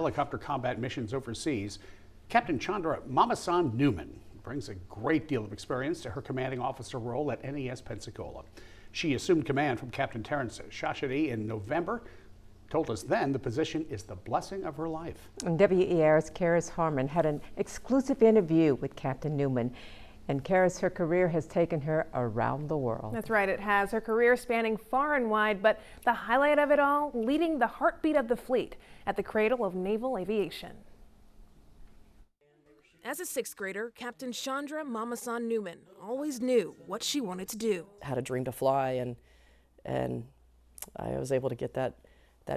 helicopter combat missions overseas, Captain Chandra Mamasan Newman brings a great deal of experience to her commanding officer role at NAS Pensacola. She assumed command from Captain Terrence Shashady in November. Told us then the position is the blessing of her life. And WER's Karis Harmon had an exclusive interview with Captain Newman. And Karis, her career has taken her around the world. That's right, it has. Her career spanning far and wide, but the highlight of it all, leading the heartbeat of the fleet at the cradle of naval aviation. As a sixth grader, Captain Chandra Mamasan Newman always knew what she wanted to do. Had a dream to fly, and I was able to get that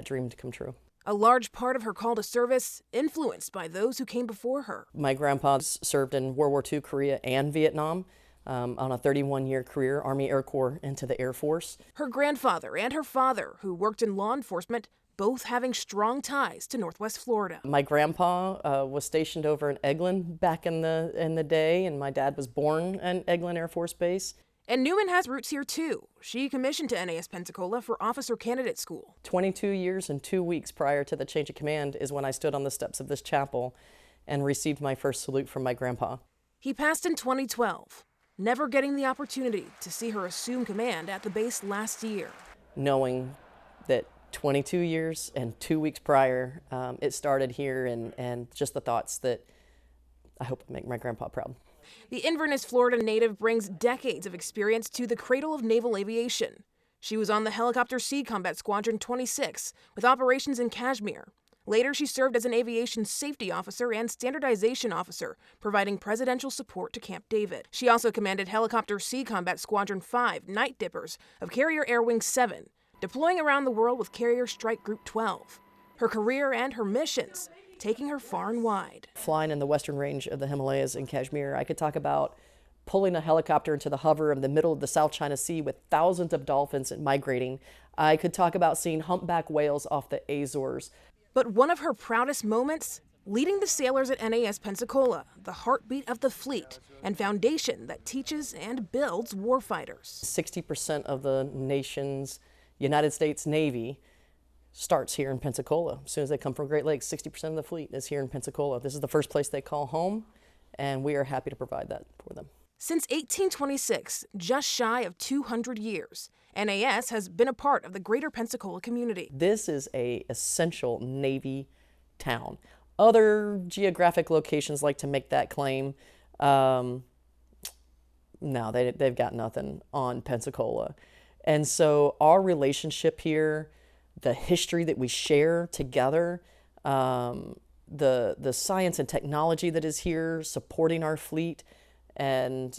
dream to come true. A large part of her call to service influenced by those who came before her. My grandpa served in World War II, Korea, and Vietnam on a 31-year career, Army Air Corps into the Air Force. Her grandfather and her father, who worked in law enforcement, both having strong ties to Northwest Florida. My grandpa was stationed over in Eglin back in the day, and my dad was born in Eglin Air Force Base. And Newman has roots here too. She commissioned to NAS Pensacola for Officer Candidate School. 22 years and 2 weeks prior to the change of command is when I stood on the steps of this chapel and received my first salute from my grandpa. He passed in 2012, never getting the opportunity to see her assume command at the base last year. Knowing that 22 years and 2 weeks prior, it started here, and just the thoughts that I hope make my grandpa proud. The Inverness, Florida native brings decades of experience to the cradle of naval aviation. She was on the Helicopter Sea Combat Squadron 26 with operations in Kashmir. Later, she served as an aviation safety officer and standardization officer, providing presidential support to Camp David. She also commanded Helicopter Sea Combat Squadron 5 Night Dippers of Carrier Air Wing 7, deploying around the world with Carrier Strike Group 12. Her career and her missions taking her far and wide. Flying in the western range of the Himalayas in Kashmir, I could talk about pulling a helicopter into the hover in the middle of the South China Sea with thousands of dolphins migrating. I could talk about seeing humpback whales off the Azores. But one of her proudest moments, leading the sailors at NAS Pensacola, the heartbeat of the fleet and foundation that teaches and builds warfighters. 60% of the nation's United States Navy starts here in Pensacola. As soon as they come from Great Lakes, 60% of the fleet is here in Pensacola. This is the first place they call home, and we are happy to provide that for them. Since 1826, just shy of 200 years, NAS has been a part of the greater Pensacola community. This is an essential Navy town. Other geographic locations like to make that claim. No, they've got nothing on Pensacola. And so our relationship here, the history that we share together, the science and technology that is here supporting our fleet, and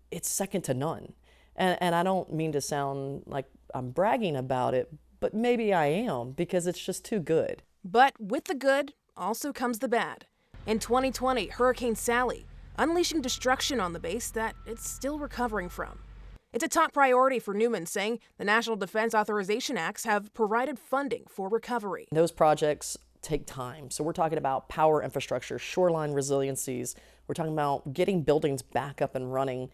it's second to none. And I don't mean to sound like I'm bragging about it, but maybe I am, because it's just too good. But with the good also comes the bad. In 2020, Hurricane Sally, unleashing destruction on the base that it's still recovering from. It's a top priority for Newman, saying the National Defense Authorization Acts have provided funding for recovery. Those projects take time. So we're talking about power infrastructure, shoreline resiliencies. We're talking about getting buildings back up and running,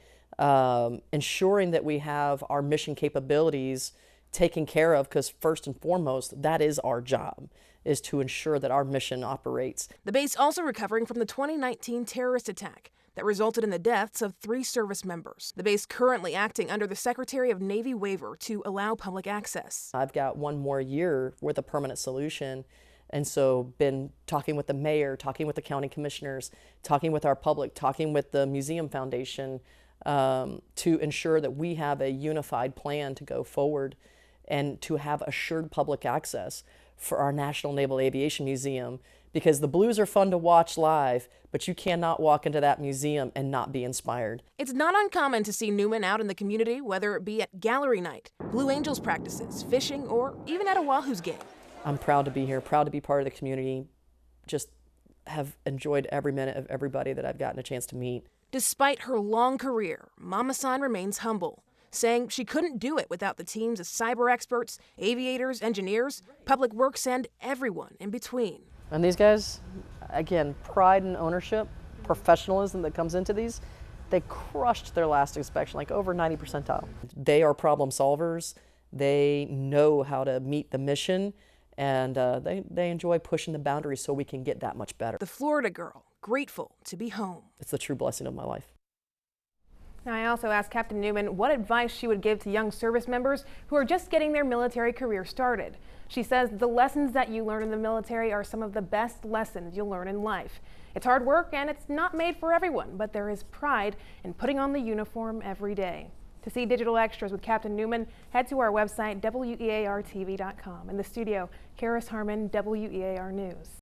ensuring that we have our mission capabilities taken care of, because first and foremost, that is our job, is to ensure that our mission operates. The base also recovering from the 2019 terrorist attack that resulted in the deaths of 3 service members. The base currently acting under the Secretary of Navy waiver to allow public access. I've got one more year with a permanent solution, and so been talking with the mayor, talking with the county commissioners, talking with our public, talking with the Museum Foundation to ensure that we have a unified plan to go forward and to have assured public access for our National Naval Aviation Museum, because the Blues are fun to watch live, but you cannot walk into that museum and not be inspired. It's not uncommon to see Newman out in the community, whether it be at gallery night, Blue Angels practices, fishing, or even at a Wahoo's game. I'm proud to be here, proud to be part of the community. Just have enjoyed every minute of everybody that I've gotten a chance to meet. Despite her long career, Mamasan remains humble, saying she couldn't do it without the teams of cyber experts, aviators, engineers, public works, and everyone in between. And these guys, again, pride and ownership, professionalism that comes into these, they crushed their last inspection, like over 90 percentile. They are problem solvers. They know how to meet the mission, and they enjoy pushing the boundaries so we can get that much better. The Florida girl, grateful to be home. It's the true blessing of my life. Now, I also asked Captain Newman what advice she would give to young service members who are just getting their military career started. She says the lessons that you learn in the military are some of the best lessons you'll learn in life. It's hard work and it's not made for everyone, but there is pride in putting on the uniform every day. To see digital extras with Captain Newman, head to our website, weartv.com. In the studio, Karis Harmon, WEAR News.